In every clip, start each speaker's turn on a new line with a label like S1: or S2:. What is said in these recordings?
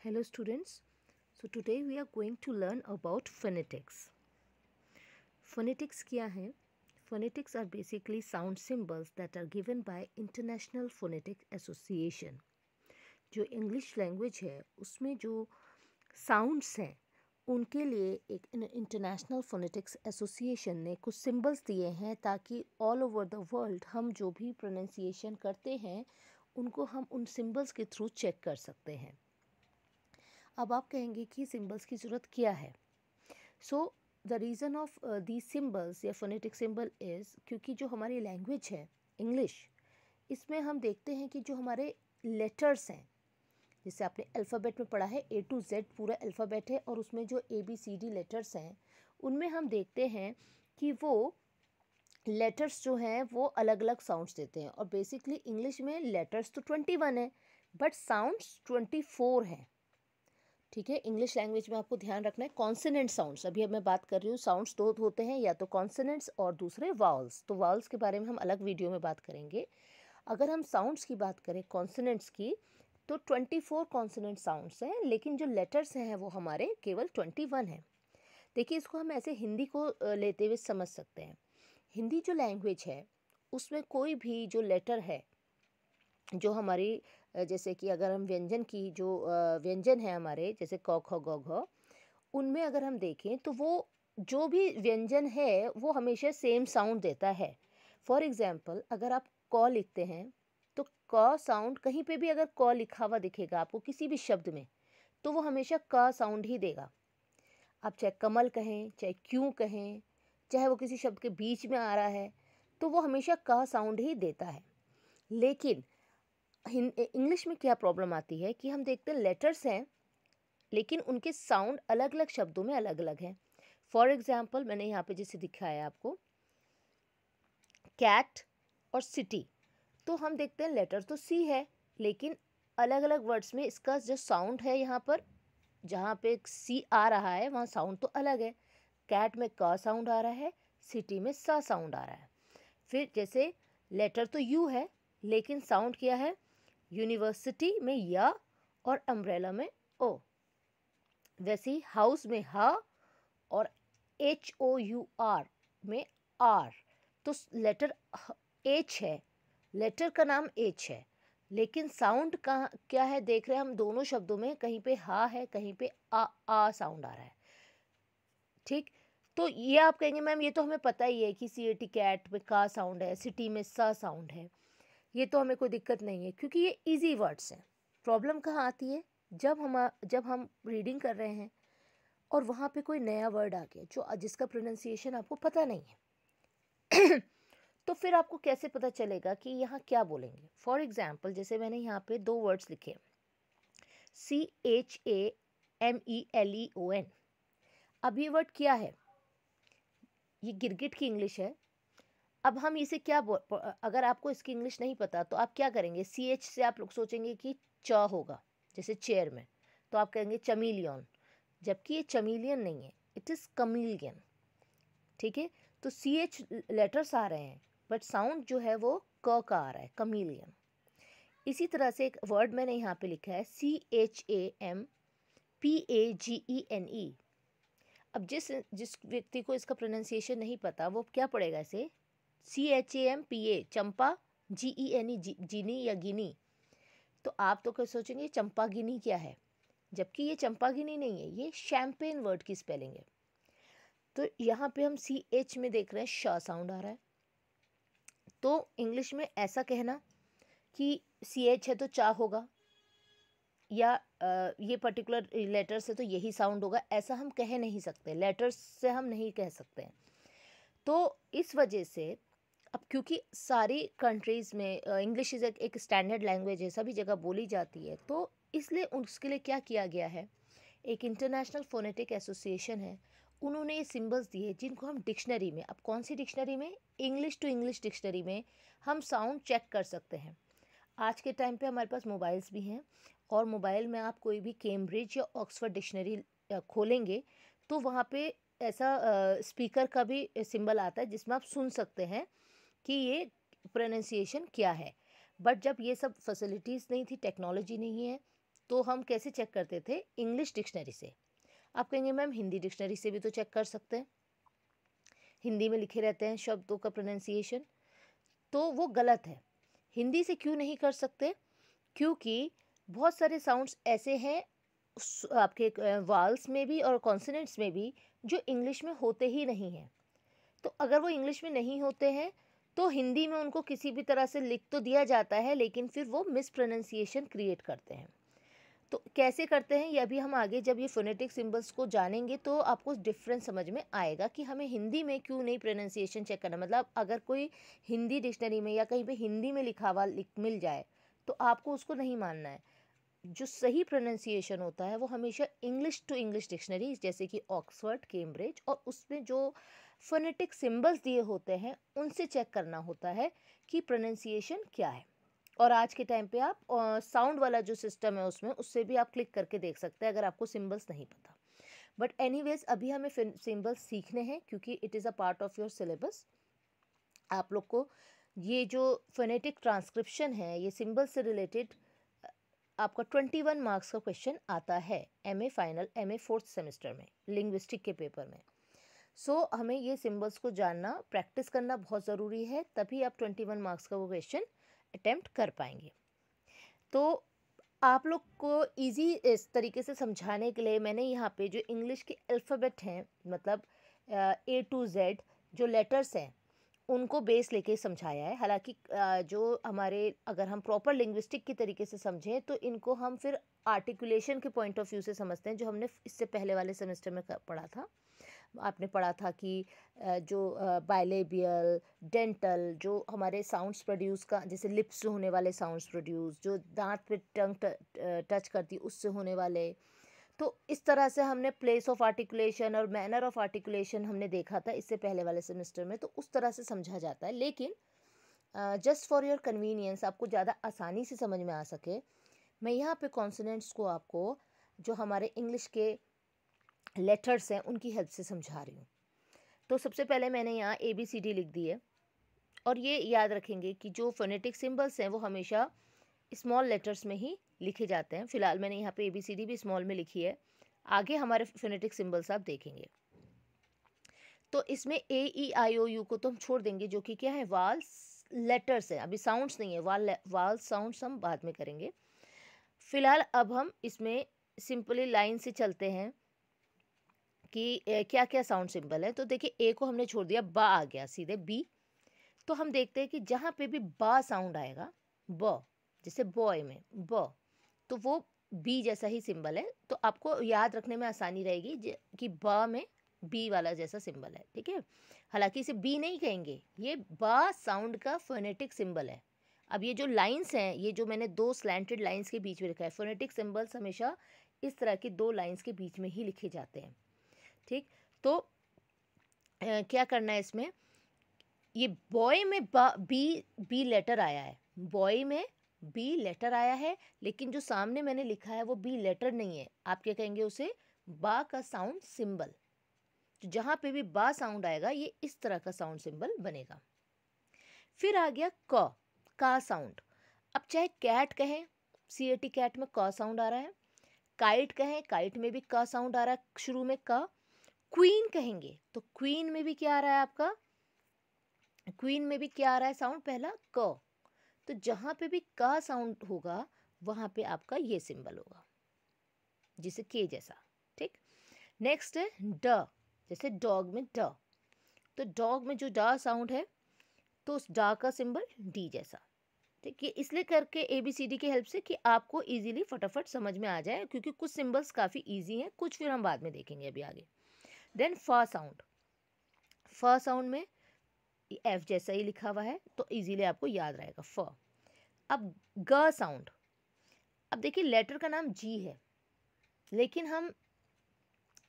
S1: Hello students. So today we are going to learn about phonetics. Phonetics क्या है? Phonetics are basically sound symbols that are given by International Phonetic Association. जो English language है उसमें जो sounds हैं उनके लिए एक इंटरनेशनल फोनेटिक्स एसोसिएशन ने कुछ सिंबल्स दिए हैं ताकि ऑल ओवर द वर्ल्ड हम जो भी प्रोनाउंसिएशन करते हैं उनको हम उन सिंबल्स के थ्रू चेक कर सकते हैं. अब आप कहेंगे कि सिंबल्स की ज़रूरत क्या है. So the reason of the symbols या फोनेटिक सिंबल इज़ क्योंकि जो हमारी लैंग्वेज है इंग्लिश, इसमें हम देखते हैं कि जो हमारे लेटर्स हैं, जैसे आपने अल्फ़ाबेट में पढ़ा है A to Z पूरा अल्फ़ाबेट है और उसमें जो ABCD लेटर्स हैं उनमें हम देखते हैं कि वो लेटर्स जो हैं वो अलग अलग साउंड्स देते हैं. और बेसिकली इंग्लिश में लेटर्स तो 21 है बट साउंड्स 24 हैं. ठीक है, इंग्लिश लैंग्वेज में आपको ध्यान रखना है कॉन्सोनेंट साउंड्स. अभी अब मैं बात कर रही हूँ साउंड्स दो होते हैं, या तो कॉन्सोनेंट्स और दूसरे वावल्स. तो वावल्स के बारे में हम अलग वीडियो में बात करेंगे. अगर हम साउंड्स की बात करें कॉन्सोनेंट्स की तो 24 कॉन्सोनेंट साउंड्स हैं, लेकिन जो लेटर्स हैं वो हमारे केवल 21 हैं. देखिए, इसको हम ऐसे हिंदी को लेते हुए समझ सकते हैं. हिंदी जो लैंग्वेज है उसमें कोई भी जो लेटर है जो हमारी जैसे कि अगर हम व्यंजन की जो व्यंजन है हमारे, जैसे क ख ग घ, उनमें अगर हम देखें तो वो जो भी व्यंजन है वो हमेशा सेम साउंड देता है. फॉर एग्जांपल अगर आप क लिखते हैं तो क साउंड कहीं पे भी अगर क लिखा हुआ दिखेगा आपको किसी भी शब्द में तो वो हमेशा क साउंड ही देगा. आप चाहे कमल कहें, चाहे क्यों कहें, चाहे वो किसी शब्द के बीच में आ रहा है तो वो हमेशा क साउंड ही देता है. लेकिन इंग्लिश में क्या प्रॉब्लम आती है कि हम देखते हैं लेटर्स हैं लेकिन उनके साउंड अलग अलग शब्दों में अलग अलग हैं. फॉर एग्जांपल मैंने यहाँ पे जैसे दिखाया आपको कैट और सिटी, तो हम देखते हैं लेटर तो सी है लेकिन अलग अलग वर्ड्स में इसका जो साउंड है यहाँ पर जहाँ पे सी आ रहा है वहाँ साउंड तो अलग है. कैट में का साउंड आ रहा है, सिटी में सा साउंड आ रहा है. फिर जैसे लेटर तो यू है लेकिन साउंड क्या है, यूनिवर्सिटी में या और अम्ब्रेला में ओ. वैसे ही हाउस में हा और HOUR में आर. तो लेटर एच है, लेटर का नाम एच है लेकिन साउंड का क्या है देख रहे हैं हम दोनों शब्दों में, कहीं पे हा है कहीं पे आ साउंड आ रहा है. ठीक, तो ये आप कहेंगे मैम ये तो हमें पता ही है कि CAT कैट में का साउंड है, सिटी में सा साउंड है, ये तो हमें कोई दिक्कत नहीं है क्योंकि ये इजी वर्ड्स हैं. प्रॉब्लम कहाँ आती है जब हम रीडिंग कर रहे हैं और वहाँ पे कोई नया वर्ड आ गया जो जिसका प्रोनाउंसिएशन आपको पता नहीं है तो फिर आपको कैसे पता चलेगा कि यहाँ क्या बोलेंगे. फॉर एग्जाम्पल जैसे मैंने यहाँ पे दो वर्ड्स लिखे CHAMELEON. अब ये वर्ड क्या है, ये गिरगिट की इंग्लिश है. अब हम इसे क्या अगर आपको इसकी इंग्लिश नहीं पता तो आप क्या करेंगे, CH से आप लोग सोचेंगे कि च होगा जैसे चेयर में, तो आप कहेंगे चमीलियन, जबकि ये चमीलियन नहीं है, इट इज़ कमीलियन. ठीक है, तो CH लेटर्स आ रहे हैं बट साउंड जो है वो क का आ रहा है, कमीलियन. इसी तरह से एक वर्ड मैंने यहाँ पे लिखा है CHAMPAGENE. अब जिस व्यक्ति को इसका प्रोनाउंसिएशन नहीं पता वो क्या पढ़ेगा इसे, CHAMPA चंपा, GENE जीनी या गिनी. तो आप तो क्या सोचेंगे चंपा गिनी क्या है, जबकि ये चंपा गिनी नहीं है, ये शैम्पेन वर्ड की स्पेलिंग है. तो यहाँ पे हम CH में देख रहे हैं श साउंड आ रहा है. तो इंग्लिश में ऐसा कहना कि CH है तो चा होगा या ये पर्टिकुलर लेटर से तो यही साउंड होगा, ऐसा हम कह नहीं सकते, लेटर्स से हम नहीं कह सकते. तो इस वजह से अब क्योंकि सारी कंट्रीज़ में इंग्लिश इज़ एक स्टैंडर्ड लैंग्वेज है, सभी जगह बोली जाती है, तो इसलिए उसके लिए क्या किया गया है, एक इंटरनेशनल फोनेटिक एसोसिएशन है, उन्होंने ये सिंबल्स दिए जिनको हम डिक्शनरी में, अब कौन सी डिक्शनरी में, इंग्लिश टू इंग्लिश डिक्शनरी में हम साउंड चेक कर सकते हैं. आज के टाइम पे हमारे पास मोबाइल्स भी हैं और मोबाइल में आप कोई भी कैम्ब्रिज या ऑक्सफोर्ड डिक्शनरी खोलेंगे तो वहाँ पे ऐसा स्पीकर का भी सिंबल आता है जिसमें आप सुन सकते हैं कि ये प्रोनाउंसिएशन क्या है. बट जब ये सब फैसिलिटीज़ नहीं थी, टेक्नोलॉजी नहीं है, तो हम कैसे चेक करते थे? इंग्लिश डिक्शनरी से। आप कहेंगे मैम हिंदी डिक्शनरी से भी तो चेक कर सकते हैं, हिंदी में लिखे रहते हैं शब्दों का प्रोनाउंसिएशन, तो वो गलत है। हिंदी से क्यों नहीं कर सकते? क्योंकि बहुत सारे साउंड्स ऐसे हैं आपके वाल्स में भी और कॉन्सोनेंट्स में भी जो इंग्लिश में होते ही नहीं हैं। तो अगर वो इंग्लिश में नहीं होते हैं तो हिंदी में उनको किसी भी तरह से लिख तो दिया जाता है, लेकिन फिर वो मिस प्रोनाउंसिएशन क्रिएट करते हैं। तो कैसे करते हैं ये अभी हम आगे जब ये फोनेटिक सिंबल्स को जानेंगे तो आपको डिफरेंस समझ में आएगा कि हमें हिंदी में क्यों नहीं प्रोनाउंसिएशन चेक करना। मतलब अगर कोई हिंदी डिक्शनरी में या कहीं पे हिंदी में लिखा हुआ मिल जाए तो आपको उसको नहीं मानना है। जो सही प्रोनाउंसिएशन होता है वो हमेशा इंग्लिश टू इंग्लिश डिक्शनरी जैसे कि ऑक्सफोर्ड, कैम्ब्रिज, और उसमें जो फोनेटिक सिंबल्स दिए होते हैं उनसे चेक करना होता है कि प्रोनाउंसिएशन क्या है। और आज के टाइम पे आप साउंड वाला जो सिस्टम है उसमें उससे भी आप क्लिक करके देख सकते हैं अगर आपको सिंबल्स नहीं पता। बट एनीवेज अभी हमें सिंबल्स सीखने हैं क्योंकि it is a part of your syllabus. आप लोग को ये जो फोनेटिक ट्रांसक्रिप्शन है ये सिंबल से रिलेटेड आपका 21 मार्क्स का क्वेश्चन आता है MA final, MA 4th semester में लिंग्विस्टिक के पेपर में। सो हमें ये सिंबल्स को जानना, प्रैक्टिस करना बहुत ज़रूरी है, तभी आप 21 मार्क्स का वो क्वेश्चन अटेम्प्ट कर पाएंगे। तो आप लोग को इजी इस तरीके से समझाने के लिए मैंने यहाँ पे जो इंग्लिश के अल्फ़ाबेट हैं, मतलब A to Z जो लेटर्स हैं उनको बेस लेके समझाया है। हालांकि जो हमारे अगर हम प्रॉपर लिंग्विस्टिक की तरीके से समझें तो इनको हम फिर आर्टिकुलेशन के पॉइंट ऑफ व्यू से समझते हैं, जो हमने इससे पहले वाले सेमेस्टर में पढ़ा था। आपने पढ़ा था कि जो बायलेबियल, डेंटल, जो हमारे साउंड्स प्रोड्यूस का, जैसे लिप्स से होने वाले साउंड्स प्रोड्यूस, जो दांत पे टंग टच करती उससे होने वाले, तो इस तरह से हमने प्लेस ऑफ आर्टिकुलेशन और मैनर ऑफ आर्टिकुलेशन हमने देखा था इससे पहले वाले सेमेस्टर में। तो उस तरह से समझा जाता है, लेकिन जस्ट फॉर योर कन्वीनियंस, आपको ज़्यादा आसानी से समझ में आ सके, मैं यहाँ पे कॉन्सोनेंट्स को आपको जो हमारे इंग्लिश के लेटर्स हैं उनकी हेल्प से समझा रही हूँ। तो सबसे पहले मैंने यहाँ ABCD लिख दी है, और ये याद रखेंगे कि जो फोनेटिक सिंबल्स हैं वो हमेशा स्मॉल लेटर्स में ही लिखे जाते हैं। फिलहाल मैंने यहाँ पे ABCD भी स्मॉल में लिखी है, आगे हमारे फोनेटिक सिंबल्स आप देखेंगे। तो इसमें A E I O U को तो हम छोड़ देंगे, जो कि क्या है, वाल्स लेटर्स है, अभी साउंड्स नहीं है। वाल साउंड्स हम बाद में करेंगे। फिलहाल अब हम इसमें सिंपली लाइन से चलते हैं कि क्या क्या साउंड सिंबल है। तो देखिए A को हमने छोड़ दिया, बा आ गया सीधे B। तो हम देखते हैं कि जहाँ पे भी बा साउंड आएगा, ब, जैसे बॉय में ब, तो वो बी जैसा ही सिंबल है। तो आपको याद रखने में आसानी रहेगी कि बा में बी वाला जैसा सिंबल है, ठीक है। हालांकि इसे बी नहीं कहेंगे, ये बा साउंड का फोनेटिक सिंबल है। अब ये जो लाइंस हैं, ये जो मैंने दो स्लैंटेड लाइंस के बीच में लिखा है, फोनेटिक सिंबल्स हमेशा इस तरह की दो लाइंस के बीच में ही लिखे जाते हैं, ठीक। तो क्या करना है इसमें, ये बॉय में बी लेटर आया है, बॉय में बी लेटर आया है, लेकिन जो सामने मैंने लिखा है वो बी लेटर नहीं है। आप क्या कहेंगे उसे, बा का साउंड सिंबल। तो जहाँ पे भी बा साउंड आएगा ये इस तरह का साउंड सिंबल बनेगा। फिर आ गया का साउंड। अब चाहे कैट कहें, CAT कैट में का साउंड आ रहा है, काइट कहें, काइट में भी का साउंड आ रहा है शुरू में का। क्वीन कहेंगे तो क्वीन में भी क्या आ रहा है आपका, क्वीन में भी क्या आ रहा है साउंड, पहला क। तो जहाँ पे भी का साउंड होगा वहाँ पे आपका ये सिंबल होगा, जिसे के जैसा, ठीक। नेक्स्ट है ड, जैसे डॉग में ड, तो डॉग में जो डा साउंड है तो उस डा का सिंबल डी जैसा, ठीक है। इसलिए करके ABCD की हेल्प से कि आपको इजीली फटाफट समझ में आ जाए, क्योंकि कुछ सिंबल्स काफ़ी इजी हैं, कुछ फिर हम बाद में देखेंगे अभी आगे। देन फा साउंड, फा साउंड में F जैसा ही लिखा हुआ है तो इजीली आपको याद रहेगा फ। अब ग साउंड, अब देखिए लेटर का नाम जी है, लेकिन हम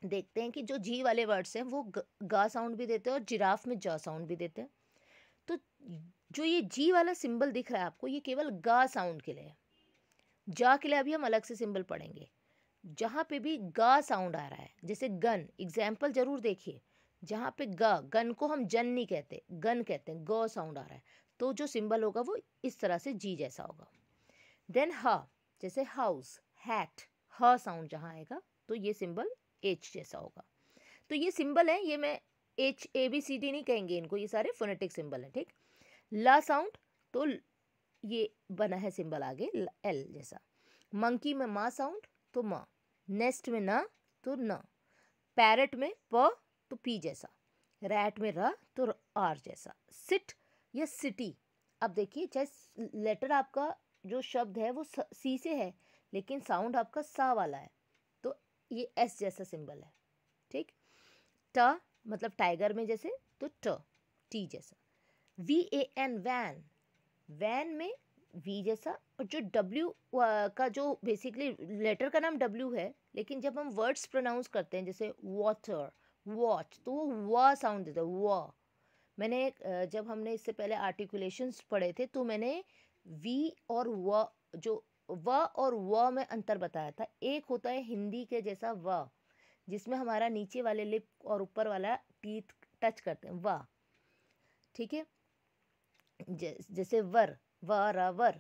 S1: देखते हैं कि जो जी वाले वर्ड्स हैं वो गा साउंड भी देते हैं और जिराफ में जा साउंड भी देते हैं। तो जो ये जी वाला सिंबल दिख रहा है आपको, ये केवल गा साउंड के लिए है, जा के लिए अभी हम अलग से सिंबल पढ़ेंगे। जहाँ पे भी गा साउंड आ रहा है, जैसे गन, एग्जाम्पल जरूर देखिए, जहाँ पे गन को हम जन नहीं कहते, गन कहते हैं, ग साउंड आ रहा है, तो जो सिंबल होगा वो इस तरह से जी जैसा होगा। देन हा, जैसे हाउस, हैट, ह साउंड जहाँ आएगा तो ये सिंबल एच जैसा होगा। तो ये सिंबल है, ये मैं H A B C D नहीं कहेंगे इनको, ये सारे फोनेटिक सिंबल हैं, ठीक। ला साउंड तो ये बना है सिंबल आगे एल जैसा। मंकी में मा साउंड तो म, नेस्ट में न तो न, पैरट में प तो पी जैसा, रैट में र तो आर जैसा, सिट या सिटी। अब देखिए चाहे लेटर आपका जो शब्द है वो सी से है लेकिन साउंड आपका सा वाला है तो ये एस जैसा सिंबल है, ठीक। ट मतलब टाइगर में जैसे तो टी जैसा। V A N van, van में वी जैसा, और जो डब्ल्यू का जो बेसिकली लेटर का नाम डब्ल्यू है लेकिन जब हम वर्ड्स प्रोनाउंस करते हैं जैसे वाटर, वॉच तो वो व साउंड देता है, व। मैंने जब हमने इससे पहले आर्टिकुलेशंस पढ़े थे तो मैंने वी और व, जो व और व में अंतर बताया था। एक होता है हिंदी के जैसा व जिसमें हमारा नीचे वाले लिप और ऊपर वाला टीथ टच करते हैं, व, ठीक है। जैसे वर, वर,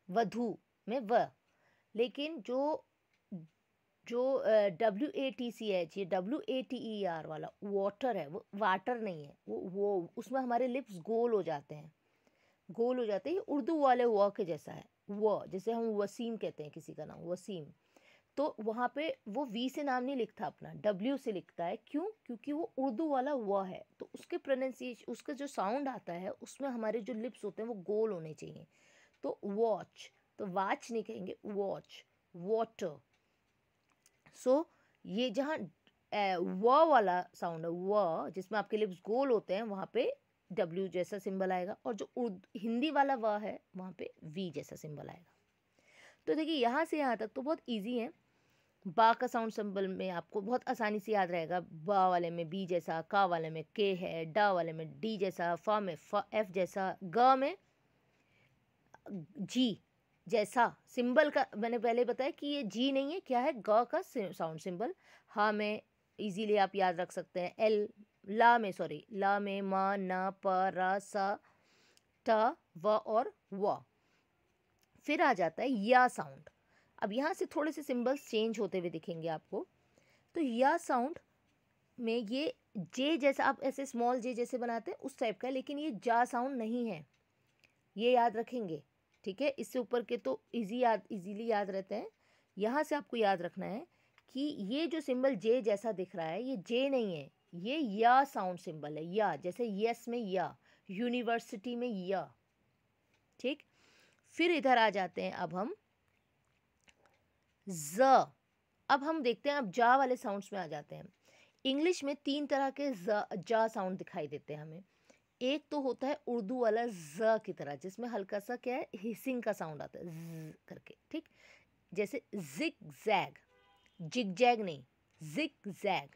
S1: वधु में व। लेकिन जो WATCH, ये WATER वाला वाटर है, वो वाटर नहीं है, वो उसमें हमारे लिप्स गोल हो जाते हैं, गोल हो जाते हैं। ये उर्दू वाले व के जैसा है, व जैसे हम वसीम कहते हैं किसी का नाम वसीम, तो वहाँ पे वो वी से नाम नहीं लिखता अपना, W से लिखता है। क्यों? क्योंकि वो उर्दू वाला व है तो उसके प्रोनाउंसिएशन, उसका जो साउंड आता है उसमें हमारे जो लिप्स होते हैं वो गोल होने चाहिए। तो वॉच तो वाच नहीं कहेंगे, वॉच, वाटर। सो ये जहाँ व वाला साउंड है, व जिसमें आपके लिप्स गोल होते हैं वहाँ पे W जैसा सिंबल आएगा, और जो हिंदी वाला व है वहाँ पे V जैसा सिंबल आएगा। तो देखिए यहाँ से यहाँ तक तो बहुत इजी है। बा का साउंड सिंबल में आपको बहुत आसानी से याद रहेगा, बा वाले में बी जैसा, का वाले में के है, डा वाले में डी जैसा, फा में एफ जैसा, ग में जी जैसा। सिंबल का मैंने पहले बताया कि ये जी नहीं है, क्या है, ग का साउंड सिंबल। हा में इजीली आप याद रख सकते हैं, एल। ला में मा, न, प, र, स, ट, व और व। फिर आ जाता है या साउंड। अब यहाँ से थोड़े से सिंबल्स चेंज होते हुए दिखेंगे आपको। तो या साउंड में ये जे जैसा, आप ऐसे स्मॉल जे जैसे बनाते हैं उस टाइप का है, लेकिन ये जा साउंड नहीं है, ये याद रखेंगे, ठीक है। इससे ऊपर के तो इजीली याद रहते हैं। यहाँ से आपको याद रखना है कि ये जो सिंबल जे जैसा दिख रहा है ये जे नहीं है, ये या साउंड सिंबल है। या जैसे यस में या, यूनिवर्सिटी में या, ठीक। फिर इधर आ जाते हैं अब हम ज। अब हम देखते हैं, अब जा वाले साउंड्स में आ जाते हैं। इंग्लिश में 3 तरह के जा साउंड दिखाई देते हैं हमें। एक तो होता है उर्दू वाला ज की तरह, जिसमें हल्का सा क्या है, हिसिंग का साउंड आता है ज करके, ठीक। जैसे जिग जैग, जिग जैग नहीं, जिग जैग।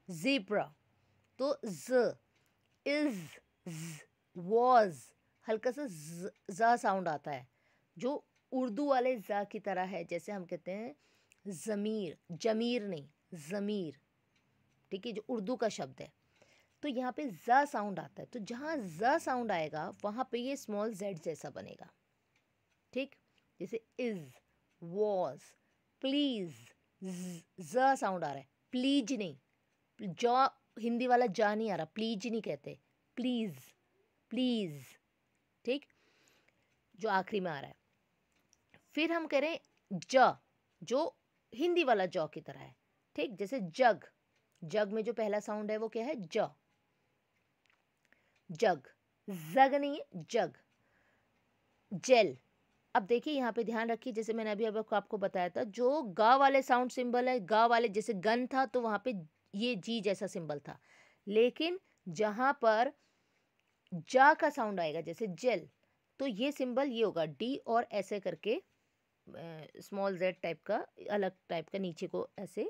S1: ज़ेब्रा तो ज, इज, वॉज, हल्का सा ज साउंड आता है जो उर्दू वाले ज की तरह है। जैसे हम कहते हैं ज़मीर, जमीर नहीं, ज़मीर, ठीक है, जो उर्दू का शब्द है। तो यहाँ पे ज साउंड आता है, तो जहाँ ज साउंड आएगा वहाँ पे ये स्मॉल जेड जैसा बनेगा, ठीक। जैसे इज, वॉज, प्लीज, ज साउंड आ रहा है, प्लीज नहीं, जॉ हिंदी वाला जा नहीं आ रहा, प्लीज नहीं कहते, प्लीज, प्लीज, ठीक, जो आखिरी में आ रहा है। फिर हम करें ज, जो हिंदी वाला जॉ की तरह है, ठीक। जैसे जग, जग में जो पहला साउंड है वो क्या है, ज, जग, जग नहीं है, जग। जेल, अब देखिए यहाँ पे ध्यान रखिए, जैसे मैंने अभी आपको बताया था, जो गा वाले साउंड सिंबल है, गा वाले जैसे गन था तो वहाँ पे ये जी जैसा सिंबल था, लेकिन जहाँ पर जा का साउंड आएगा जैसे जेल, तो ये सिंबल ये होगा डी, और ऐसे करके स्मॉल जेड टाइप का, अलग टाइप का नीचे को ऐसे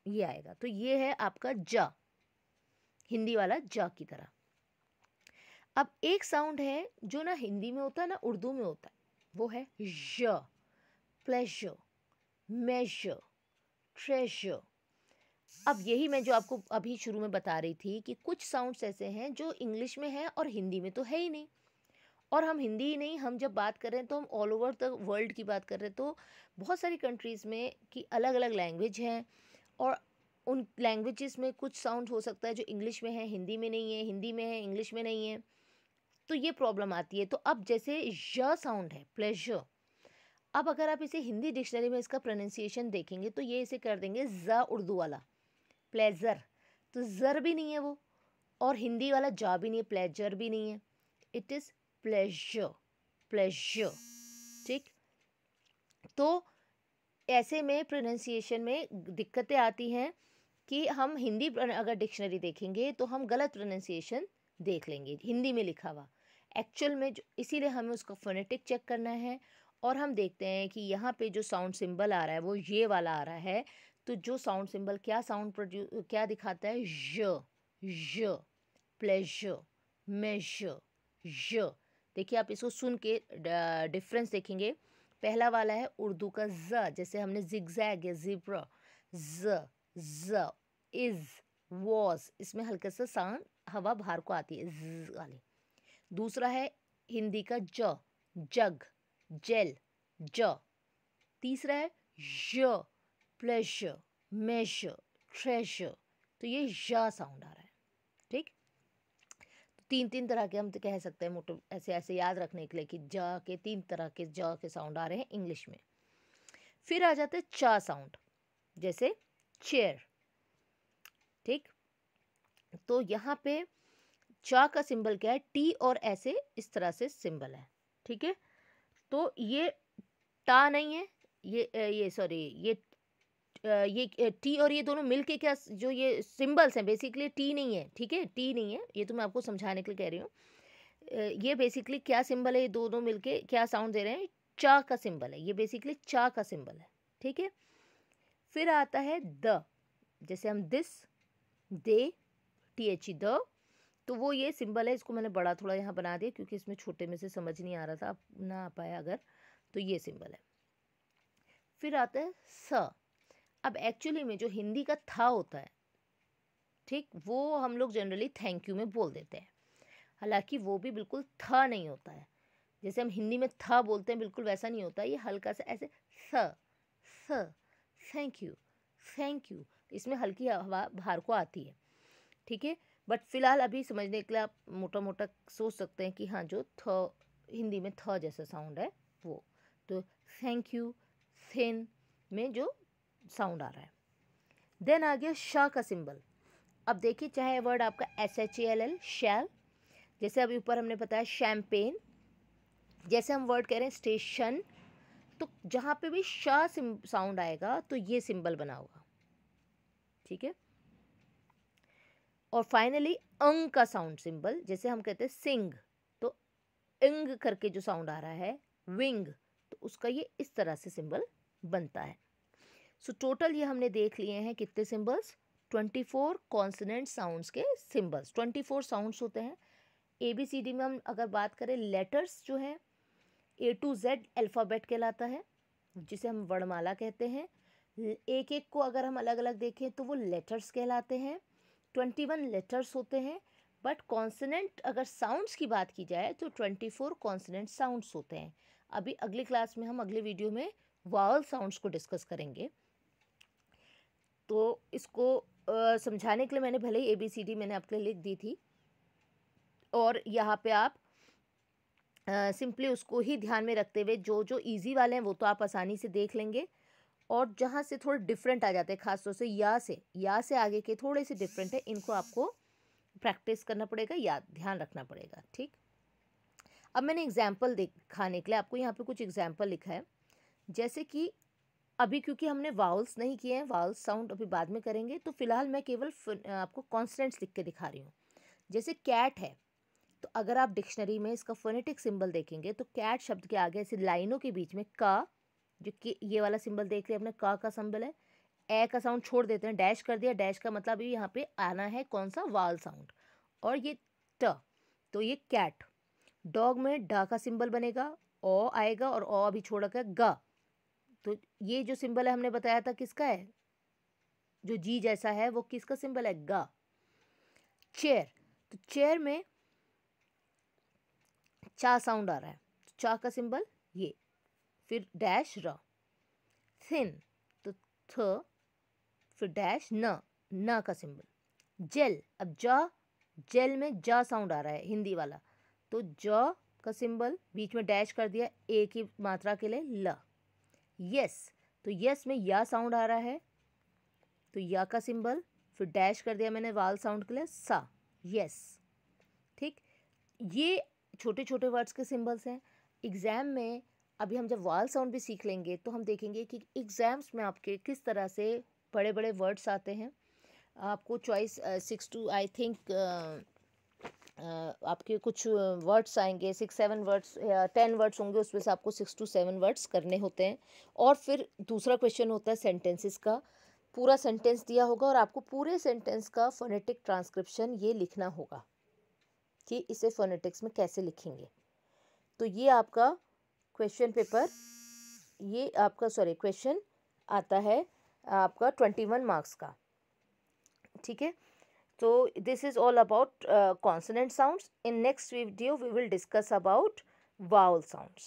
S1: ये आएगा। तो ये है आपका जा, हिंदी वाला जा की तरह। अब एक साउंड है जो ना हिंदी में होता है ना उर्दू में होता है, वो है ज, प्लेजर, मेजर, ट्रेजर। अब यही मैं जो आपको अभी शुरू में बता रही थी कि कुछ साउंड्स ऐसे हैं जो इंग्लिश में हैं और हिंदी में तो है ही नहीं, और हम हिंदी ही नहीं, हम जब बात कर रहे हैं तो हम ऑल ओवर द वर्ल्ड की बात कर रहे हैं, तो बहुत सारी कंट्रीज़ में कि अलग अलग लैंग्वेज हैं, और उन लैंग्वेजेस में कुछ साउंड हो सकता है जो इंग्लिश में है हिंदी में नहीं है, हिंदी में है इंग्लिश में नहीं है, तो ये प्रॉब्लम आती है। तो अब जैसे ज साउंड है प्लेजर, अब अगर आप इसे हिंदी डिक्शनरी में इसका प्रोनाउंसिएशन देखेंगे तो ये इसे कर देंगे ज उर्दू वाला प्लेजर, तो जर भी नहीं है वो, और हिंदी वाला जा भी नहीं है, प्लेजर भी नहीं है, इट इज़ प्लेजर, प्लेजर। ठीक, तो ऐसे में प्रोनाउंसिएशन में दिक्कतें आती हैं कि हम हिंदी अगर डिक्शनरी देखेंगे तो हम गलत प्रोनाउंसिएशन देख लेंगे हिंदी में लिखा हुआ एक्चुअल में इसीलिए हमें उसका फोनेटिक चेक करना है। और हम देखते हैं कि यहाँ पे जो साउंड सिंबल आ रहा है वो ये वाला आ रहा है, तो जो साउंड सिंबल क्या साउंड क्या दिखाता है, ज, प्लेजर, मेजर, ज। देखिए आप इसको सुन के डिफरेंस देखेंगे, पहला वाला है उर्दू का ज, जैसे हमने जिगजैग या ज़ीब्रा, ज, इज, वॉज, इसमें हल्का सा साउंड हवा बाहर को आती है ज वाली। दूसरा है हिंदी का ज, जग, जेल, ज। तीसरा है ज, प्लेजर, मेजर, ट्रेजर, तो ये ज साउंड आ रहा है। ठीक, तीन तीन तरह के हम तो कह सकते हैं मोटो ऐसे ऐसे याद रखने के लिए कि ज के तीन तरह के ज के साउंड आ रहे हैं इंग्लिश में। फिर आ जाते हैं च साउंड, जैसे चेयर। ठीक, तो यहाँ पे च का सिंबल क्या है, टी और ऐसे इस तरह से सिंबल है। ठीक है, तो ये टा नहीं है, ये सॉरी ये टी और ये दोनों मिलके क्या जो ये सिंबल्स हैं बेसिकली टी नहीं है। ठीक है, टी नहीं है, ये तो मैं आपको समझाने के लिए कह रही हूँ। ये बेसिकली क्या सिंबल है, ये दोनों मिलके क्या साउंड दे रहे हैं, चा का सिंबल है, ये बेसिकली चा का सिंबल है। ठीक है, फिर आता है द, जैसे हम दिस, दे, THE द, तो वो ये सिंबल है, इसको मैंने बड़ा थोड़ा यहाँ बना दिया क्योंकि इसमें छोटे में से समझ नहीं आ रहा था, आप ना आ पाया अगर, तो ये सिंबल है। फिर आता है स, अब एक्चुअली में जो हिंदी का था होता है, ठीक, वो हम लोग जनरली थैंक यू में बोल देते हैं, हालांकि वो भी बिल्कुल था नहीं होता है, जैसे हम हिंदी में था बोलते हैं बिल्कुल वैसा नहीं होता, ये हल्का सा ऐसे स, थैंक यू, थैंक यू, इसमें हल्की हवा बाहर को आती है। ठीक है, बट फिलहाल अभी समझने के लिए आप मोटा मोटा सोच सकते हैं कि हाँ जो थ हिंदी में थ जैसा साउंड है वो, तो थैंक यू, थिन में जो साउंड आ रहा है। देन आ गया श का सिंबल। अब देखिए चाहे वर्ड आपका SHALL, शैल, जैसे अभी ऊपर हमने बताया शैम्पेन, जैसे हम वर्ड कह रहे हैं स्टेशन, तो जहाँ पे भी श साउंड आएगा तो ये सिंबल बना होगा। ठीक है, और फाइनली अंग का साउंड सिंबल, जैसे हम कहते हैं सिंग, तो इंग करके जो साउंड आ रहा है विंग, तो उसका ये इस तरह से सिंबल बनता है। सो टोटल ये हमने देख लिए हैं कितने सिंबल्स, 24 कॉन्सोनेंट साउंड्स के सिंबल्स, 24 साउंड्स होते हैं। ABCD में हम अगर बात करें लेटर्स जो हैं A to Z अल्फ़ाबेट कहलाता है, जिसे हम वर्णमाला कहते हैं। एक एक को अगर हम अलग अलग देखें तो वो लेटर्स कहलाते हैं। 21 लेटर्स होते हैं, बट कॉन्सोनेंट अगर साउंड्स की बात की जाए तो 24 कॉन्सोनेंट साउंड्स होते हैं। अभी अगली क्लास में हम अगले वीडियो में वावल साउंड्स को डिस्कस करेंगे। तो इसको समझाने के लिए मैंने भले ही ABCD मैंने आपके लिए लिख दी थी, और यहाँ पे आप सिंपली उसको ही ध्यान में रखते हुए जो जो इजी वाले हैं वो तो आप आसानी से देख लेंगे, और जहाँ से थोड़े डिफरेंट आ जाते हैं खासतौर से या से आगे के थोड़े से डिफरेंट है, इनको आपको प्रैक्टिस करना पड़ेगा, याद ध्यान रखना पड़ेगा। ठीक, अब मैंने एग्जाम्पल दिखाने के लिए आपको यहाँ पे कुछ एग्जाम्पल लिखा है, जैसे कि अभी क्योंकि हमने वाउल्स नहीं किए हैं, वाउल्स साउंड अभी बाद में करेंगे, तो फिलहाल मैं केवल आपको कॉन्सोनेंट्स लिख के दिखा रही हूँ। जैसे कैट है, तो अगर आप डिक्शनरी में इसका फोनेटिक सिंबल देखेंगे तो कैट शब्द के आगे ऐसे लाइनों के बीच में का, जो कि ये वाला सिंबल देख लिया अपने का सिंबल है, ए का साउंड छोड़ देते हैं, डैश कर दिया, डैश का मतलब यहाँ पे आना है कौन सा, वाल साउंड, और ये ट, तो ये कैट। डॉग में डा का सिंबल बनेगा, ओ आएगा, और ओ अभी छोड़ कर गा, तो ये जो सिंबल है हमने बताया था किसका है, जो जी जैसा है वो किसका सिंबल है, गा। चेयर, तो चेयर में चा साउंड आ रहा है, तो चा का सिंबल ये, फिर डैश र। थिन तो थ, फिर डैश न का सिंबल। जेल, अब जा, जेल में जा साउंड आ रहा है हिंदी वाला, तो ज का सिंबल, बीच में डैश कर दिया ए की मात्रा के लिए ल। यस, तो यस में या साउंड आ रहा है, तो या का सिंबल, फिर डैश कर दिया मैंने वाल साउंड के लिए सा, यस। ठीक, ये छोटे छोटे वर्ड्स के सिंबल्स हैं। एग्ज़ाम में अभी हम जब वाल साउंड भी सीख लेंगे तो हम देखेंगे कि एग्ज़ाम्स में आपके किस तरह से बड़े बड़े वर्ड्स आते हैं। आपको चॉइस 6 to आई थिंक आपके कुछ वर्ड्स आएंगे, 6-7 वर्ड्स या 10 वर्ड्स होंगे, उसमें से आपको 6 to 7 वर्ड्स करने होते हैं। और फिर दूसरा क्वेश्चन होता है सेंटेंसेस का, पूरा सेंटेंस दिया होगा और आपको पूरे सेंटेंस का फोनेटिक ट्रांसक्रिप्शन ये लिखना होगा कि इसे फोनेटिक्स में कैसे लिखेंगे। तो ये आपका क्वेश्चन पेपर, ये आपका क्वेश्चन आता है आपका 21 मार्क्स का। ठीक है, so this is all about consonant sounds. In next video we will discuss about vowel sounds.